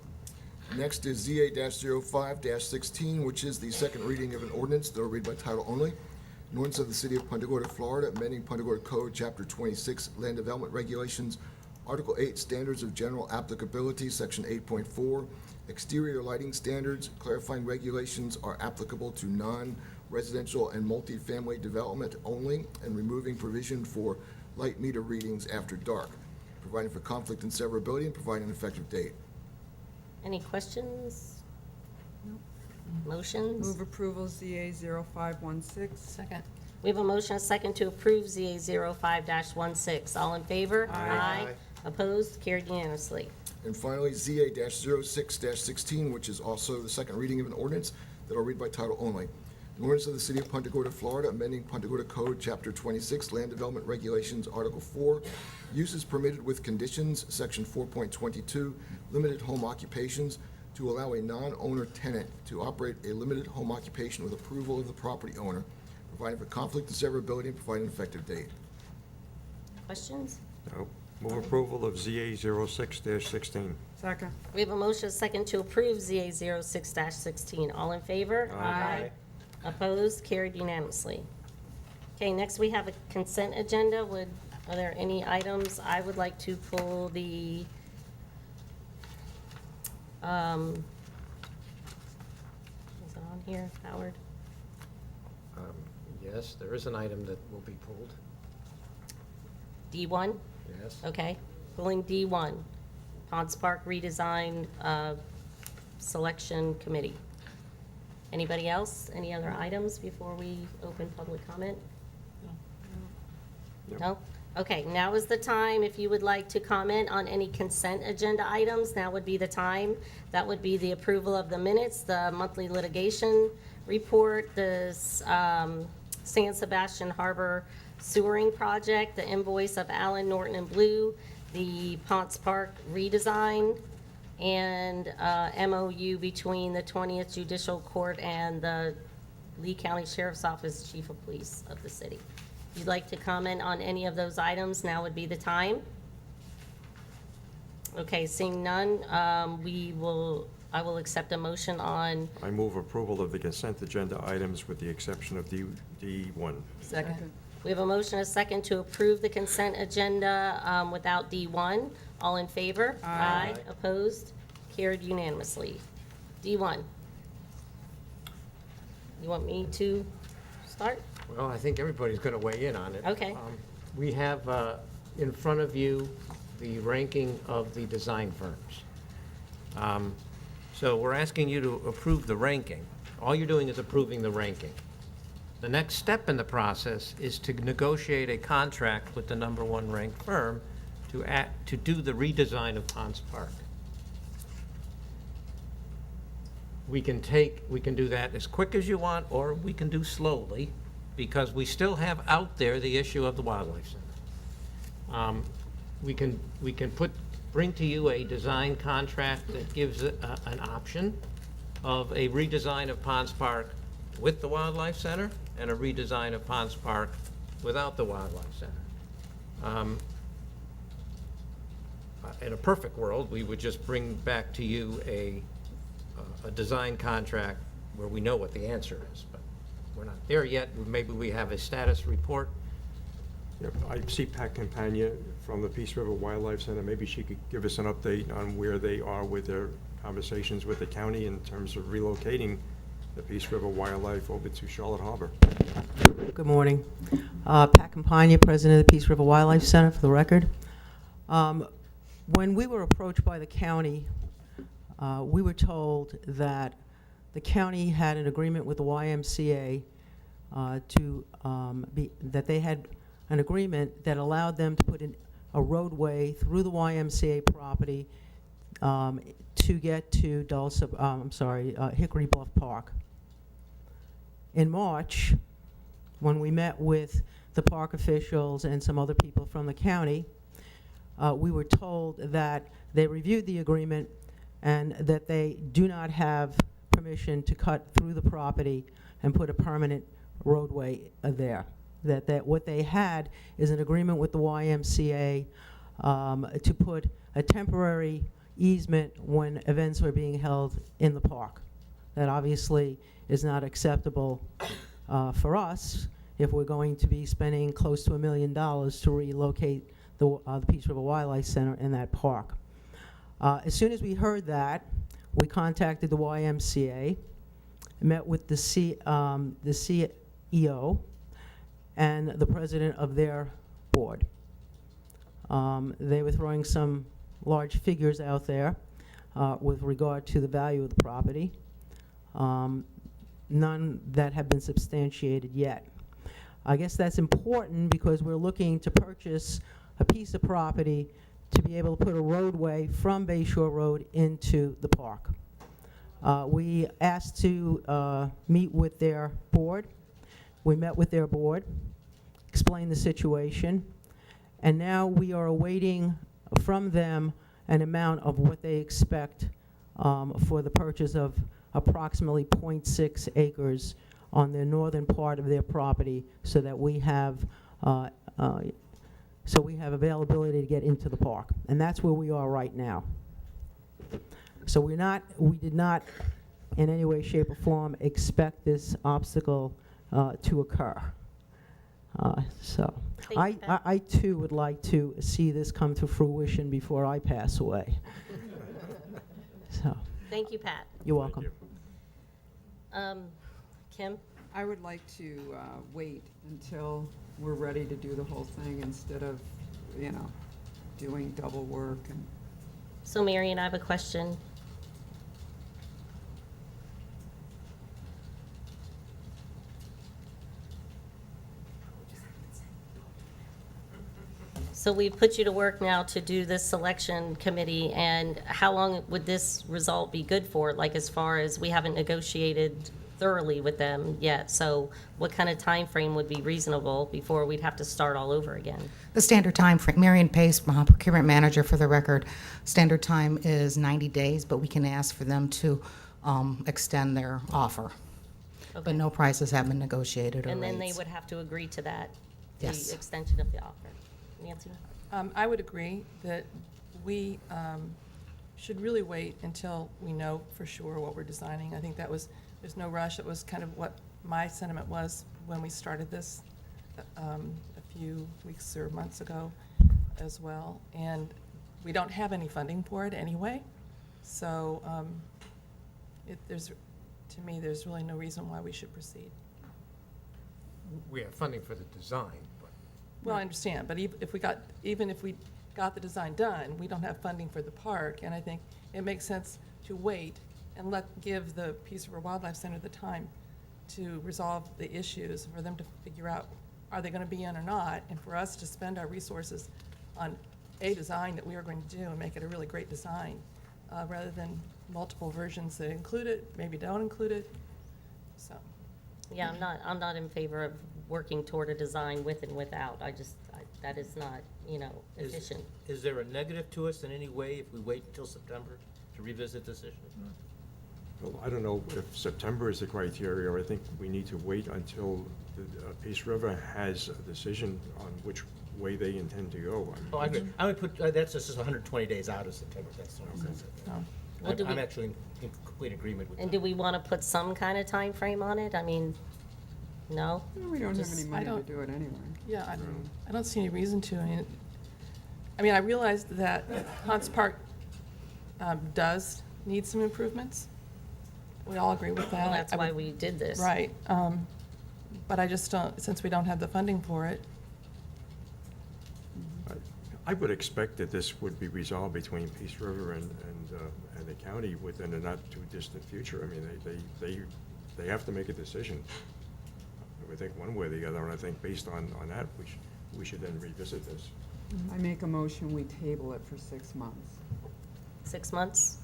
Next is ZA-05-16, which is the second reading of an ordinance that will read by title only. An ordinance of the City of Punta Gorda, Florida, amending Punta Gorda Code, Chapter 26, Land Development Regulations, Article 8, Standards of General Applicability, Section 8.4, Exterior Lighting Standards, clarifying regulations are applicable to non-residential and multifamily development only, and removing provision for light meter readings after dark, providing for conflict and severability, and providing an effective date. Any questions? Motions? Move approval ZA 0516. Second. We have a motion, a second, to approve ZA 05-16. All in favor? Aye. Opposed? Carried unanimously. And finally, ZA-06-16, which is also the second reading of an ordinance that I'll read by title only. An ordinance of the City of Punta Gorda, Florida, amending Punta Gorda Code, Chapter 26, Land Development Regulations, Article 4, Uses Permitted with Conditions, Section 4.22, Limited Home Occupations, to allow a non-owner tenant to operate a limited home occupation with approval of the property owner, providing for conflict and severability, and providing an effective date. Questions? No. Move approval of ZA 06-16. Second. We have a motion, a second, to approve ZA 06-16. All in favor? Aye. Opposed? Carried unanimously. Okay, next we have a consent agenda. Are there any items? I would like to pull the, is it on here, Howard? Yes, there is an item that will be pulled. D1? Yes. Okay, pulling D1, Ponds Park redesign selection committee. Anybody else? Any other items before we open public comment? No? Okay, now is the time, if you would like to comment on any consent agenda items, now would be the time. That would be the approval of the minutes, the monthly litigation report, the San Sebastian Harbor sewering project, the invoice of Allen, Norton, and Blue, the Ponce Park redesign, and MOU between the 20th Judicial Court and the Lee County Sheriff's Office Chief of Police of the city. If you'd like to comment on any of those items, now would be the time. Okay, seeing none, I will accept a motion on, I move approval of the consent agenda items with the exception of D1. Second. we have a motion, a second, to approve the consent agenda without D1. All in favor? Aye. Opposed? Carried unanimously. D1. You want me to start? Well, I think everybody's going to weigh in on it. Okay. We have in front of you the ranking of the design firms. So we're asking you to approve the ranking. All you're doing is approving the ranking. The next step in the process is to negotiate a contract with the number one ranked firm to do the redesign of Ponce Park. We can do that as quick as you want, or we can do slowly, because we still have out there the issue of the Wildlife Center. We can bring to you a design contract that gives an option of a redesign of Ponce Park with the Wildlife Center and a redesign of Ponce Park without the Wildlife Center. In a perfect world, we would just bring back to you a design contract where we know what the answer is, but we're not there yet. Maybe we have a status report. Yep, I see Pat Campagna from the Peace River Wildlife Center. Maybe she could give us an update on where they are with their conversations with the county in terms of relocating the Peace River Wildlife over to Charlotte Harbor. Good morning. Pat Campagna, President of the Peace River Wildlife Center, for the record. When we were approached by the county, we were told that the county had an agreement with the YMCA that they had an agreement that allowed them to put in a roadway through the YMCA property to get to Hickory Bluff Park. In March, when we met with the park officials and some other people from the county, we were told that they reviewed the agreement and that they do not have permission to cut through the property and put a permanent roadway there. That what they had is an agreement with the YMCA to put a temporary easement when events were being held in the park. That obviously is not acceptable for us if we're going to be spending close to $1 million to relocate the Peace River Wildlife Center in that park. As soon as we heard that, we contacted the YMCA, met with the CEO and the president of their board. They were throwing some large figures out there with regard to the value of the property, none that have been substantiated yet. I guess that's important because we're looking to purchase a piece of property to be able to put a roadway from Bayshore Road into the park. We asked to meet with their board. We met with their board, explained the situation, and now we are awaiting from them an amount of what they expect for the purchase of approximately 0.6 acres on the northern part of their property, so that we have availability to get into the park. And that's where we are right now. So we did not in any way, shape, or form expect this obstacle to occur. I too would like to see this come to fruition before I pass away. So. Thank you, Pat. You're welcome. Kim? I would like to wait until we're ready to do the whole thing instead of, doing double work. And So Marion, I have a question. So we've put you to work now to do this selection committee, and how long would this result be good for? Like, as far as, we haven't negotiated thoroughly with them yet, so what kind of time frame would be reasonable before we'd have to start all over again? The standard time frame, Marion Pace, procurement manager for the record, standard time is 90 days, but we can ask for them to extend their offer. Okay. But no prices have been negotiated or And then they rates. would have to agree to that, Yes. the extension of the offer. Nancy? I would agree that we should really wait until we know for sure what we're designing. I think there's no rush. It was kind of what my sentiment was when we started this a few weeks or months ago as well. And we don't have any funding for it anyway. So to me, there's really no reason why we should proceed. We have funding for the design, but Well, I understand, but even if we got the design done, we don't have funding for the park, and I think it makes sense to wait and give the Peace River Wildlife Center the time to resolve the issues, for them to figure out, are they gonna be in or not, and for us to spend our resources on a design that we are going to do and make it a really great design, rather than multiple versions that include it, maybe don't include it, so. Yeah, I'm not in favor of working toward a design with and without. That is not, efficient. Is there a negative to us in any way if we wait until September to revisit this issue? Well, I don't know if September is the criteria, or I think we need to wait until the Peace River has a decision on which way they intend to go. Oh, I agree. I would put, that's just 120 days out of September, that's all. Well, do I'm we- actually in complete agreement with that. And do we want to put some kind of time frame on it? I mean, no? We don't have Just- any money to do it anyway. Yeah, I don't see any reason to. I mean, I realize that Hunts Park does need some improvements. We all agree with that. Well, that's why we did this. Right. But I just don't, since we don't have the funding for it. I would expect that this would be resolved between Peace River and the county within a not-too-distant future. I mean, they have to make a decision. I would think one way or the other, and I think based on that, we should then revisit this. I make a motion, we table it for 6 months. 6 months?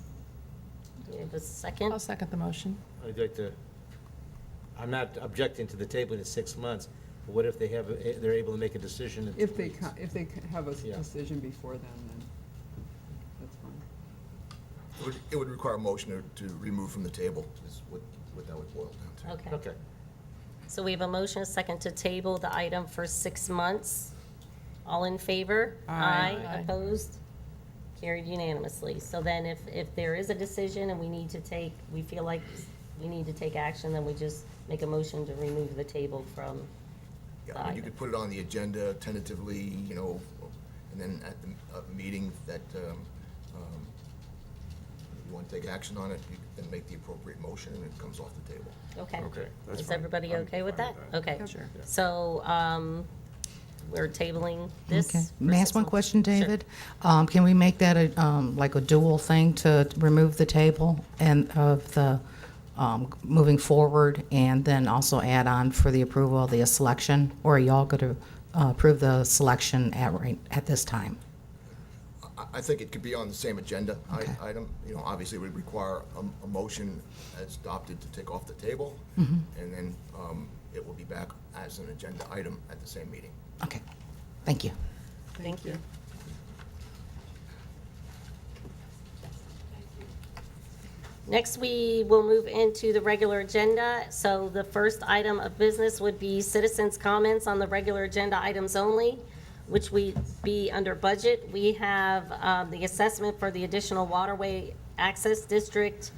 Do you have a second? I'll second the motion. I'd like to, I'm not objecting to the table in 6 months, but what if they're able to make a decision in 2 If they weeks? have a Yeah. decision before then that's fine. It would require a motion to remove from the table, is what that would boil down to. Okay. So we have a motion, a second to table the item for 6 months. All in favor? Aye. Aye. Opposed? Carried unanimously. So then if there is a decision and we feel like we need to take action, then we just make a motion to remove the table from the Yeah, I mean, you item. could put it on the agenda tentatively, and then at the meeting that you want to take action on it, you can then make the appropriate motion and it comes off the table. Okay. Okay, that's Is fine. everybody I'm okay with fine that? with that. Okay. Sure. So, we're tabling this? Okay. for May I 6 ask one months? question, Sure. David? Can we make that like a dual thing to remove the table and of the moving forward, and then also add on for the approval of the selection? Or are y'all going to approve the selection at this time? I think it could be on the same agenda Okay. item. Obviously, it would require a motion as adopted to take off the table, Mhm. and then it will be back as an agenda item at the same meeting. Okay, thank you. Thank you. Next, we will move into the regular agenda. So the first item of business would be citizens' comments on the regular agenda items only, which we be under budget. We have the assessment for the additional waterway access district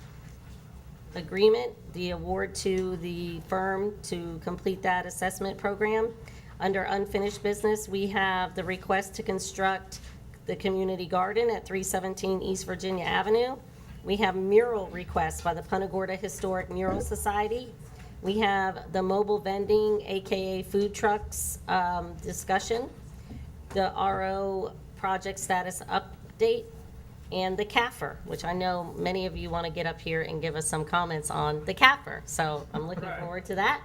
agreement, the award to the firm to complete that assessment program. Under unfinished business, we have the request to construct the community garden at 317 East Virginia Avenue. We have mural requests by the Punta Gorda Historic Mural Society. We have the mobile vending, AKA food trucks, discussion, the RO project status update, and the CAFR, which I know many of you want to get up here and give us some comments on the CAFR. So I'm looking forward to that.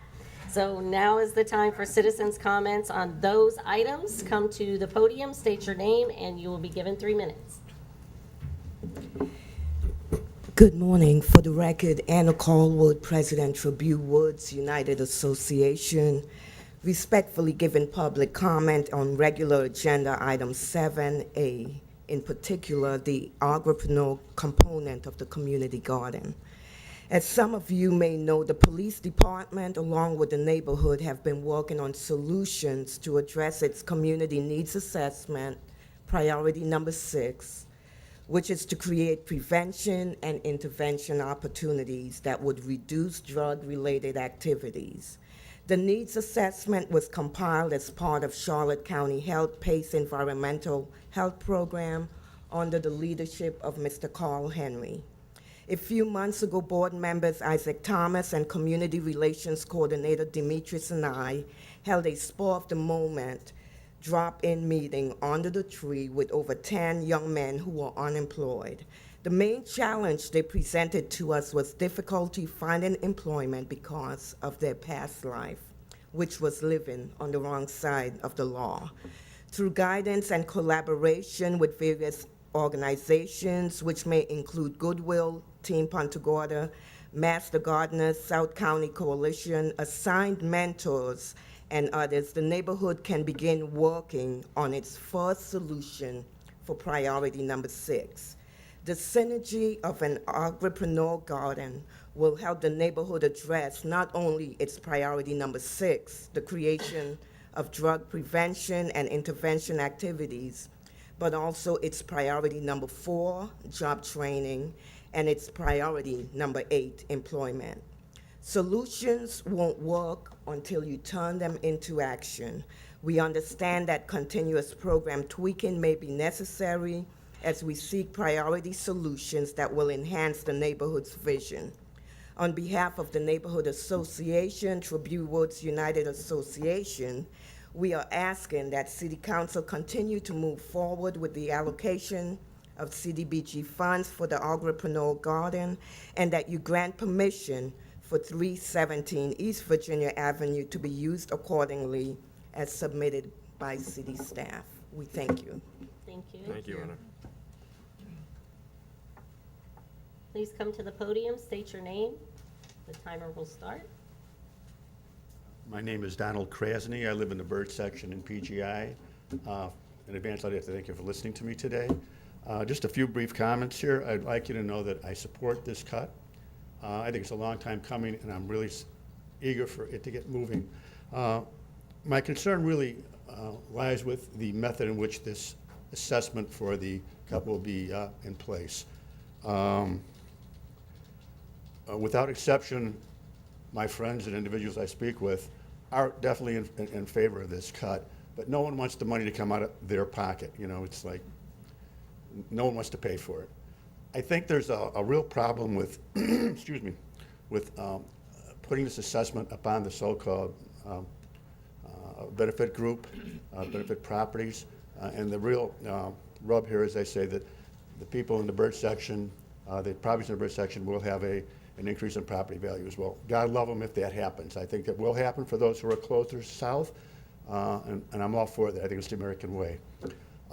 So now is the time for citizens' comments on those items. Come to the podium, state your name, and you will be given 3 minutes. Good morning. For the record, Anna Callwood, President Tribute Woods United Association, respectfully giving public comment on regular agenda item 7A, in particular the agripreneur component of the community garden. As some of you may know, the police department, along with the neighborhood, have been working on solutions to address its community needs assessment, priority number 6, which is to create prevention and intervention opportunities that would reduce drug-related activities. The needs assessment was compiled as part of Charlotte County Health PACE Environmental Health Program under the leadership of Mr. Carl Henry. A few months ago, board members Isaac Thomas and Community Relations Coordinator Demetrius and I held a spur-of-the-moment drop-in meeting under the tree with over 10 young men who were unemployed. The main challenge they presented to us was difficulty finding employment because of their past life, which was living on the wrong side of the law. Through guidance and collaboration with various organizations, which may include Goodwill, Team Punta Gorda, Master Gardeners, South County Coalition, assigned mentors, and others, the neighborhood can begin working on its first solution for priority number 6. The synergy of an agripreneur garden will help the neighborhood address not only its priority number 6, the creation of drug prevention and intervention activities, but also its priority number 4, job training, and its priority number 8, employment. Solutions won't work until you turn them into action. We understand that continuous program tweaking may be necessary as we seek priority solutions that will enhance the neighborhood's vision. On behalf of the Neighborhood Association, Tribute Woods United Association, we are asking that City Council continue to move forward with the allocation of CDBG funds for the agripreneur garden, and that you grant permission for 317 East Virginia Avenue to be used accordingly as submitted by city staff. We thank you. Thank you. Thank you, Anna. Please come to the podium, state your name. The timer will start. My name is Donald Krasny. I live in the Bird section in PGI. In advance, I'd like to thank you for listening to me today. Just a few brief comments here. I'd like you to know that I support this cut. I think it's a long time coming, and I'm really eager for it to get moving. My concern really lies with the method in which this assessment for the cut will be in place. Without exception, my friends and individuals I speak with are definitely in favor of this cut, but no one wants the money to come out of their pocket. You know, it's like no one wants to pay for it. I think there's a real problem with, excuse me, with putting this assessment upon the so-called benefit group, benefit properties, and the real rub here is they say that the people in the bird section, the properties in the bird section will have an increase in property values. Well, God love them if that happens. I think that will happen for those who are closer south, and I'm all for that. I think it's the American way.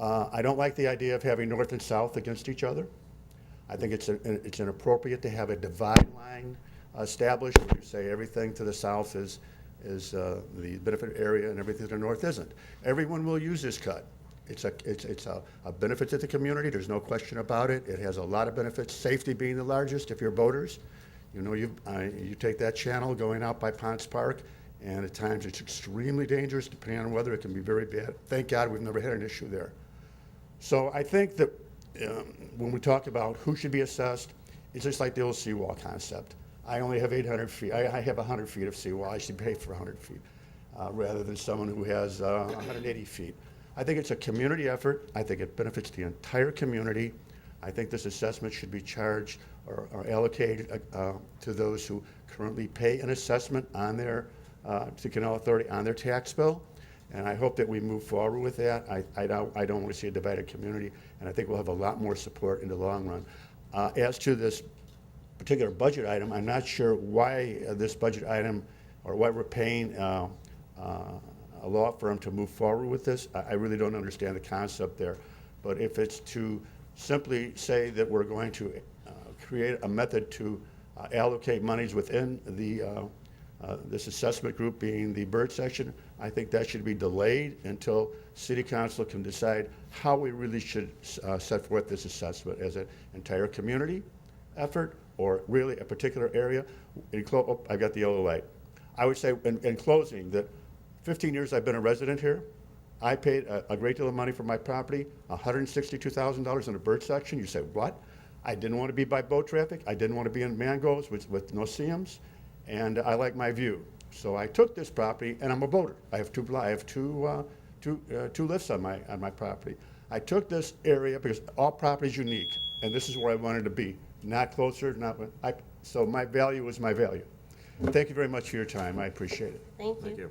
I don't like the idea of having north and south against each other. I think it's inappropriate to have a divide line established where you say everything to the south is the benefit area and everything to the north isn't. Everyone will use this cut. It's a benefit to the community. There's no question about it. It has a lot of benefits, safety being the largest if you're boaters. You know, you take that channel going out by Ponce Park, and at times it's extremely dangerous. Depending on weather, it can be very bad. Thank God we've never had an issue there. So I think that when we talk about who should be assessed, it's just like the old seawall concept. I only have 800 feet. I have 100 feet of seawall. I should pay for 100 feet rather than someone who has 180 feet. I think it's a community effort. I think it benefits the entire community. I think this assessment should be charged or allocated to those who currently pay an assessment on their, to Canal Authority on their tax bill. And I hope that we move forward with that. I don't want to see a divided community, and I think we'll have a lot more support in the long run. As to this particular budget item, I'm not sure why this budget item or why we're paying a law firm to move forward with this. I really don't understand the concept there. But if it's to simply say that we're going to create a method to allocate monies within this assessment group, being the bird section, I think that should be delayed until City Council can decide how we really should set forth this assessment as an entire community effort or really a particular area. I got the yellow light. I would say in closing that 15 years I've been a resident here. I paid a great deal of money for my property, $162,000 in a bird section. You say, what? I didn't want to be by boat traffic. I didn't want to be in mangroves with no seams, and I like my view. So I took this property, and I'm a boater. I have two lifts on my property. I took this area because all property is unique, and this is where I wanted to be. Not closer, so my value is my value. Thank you very much for your time. I appreciate it. Thank you. Thank you.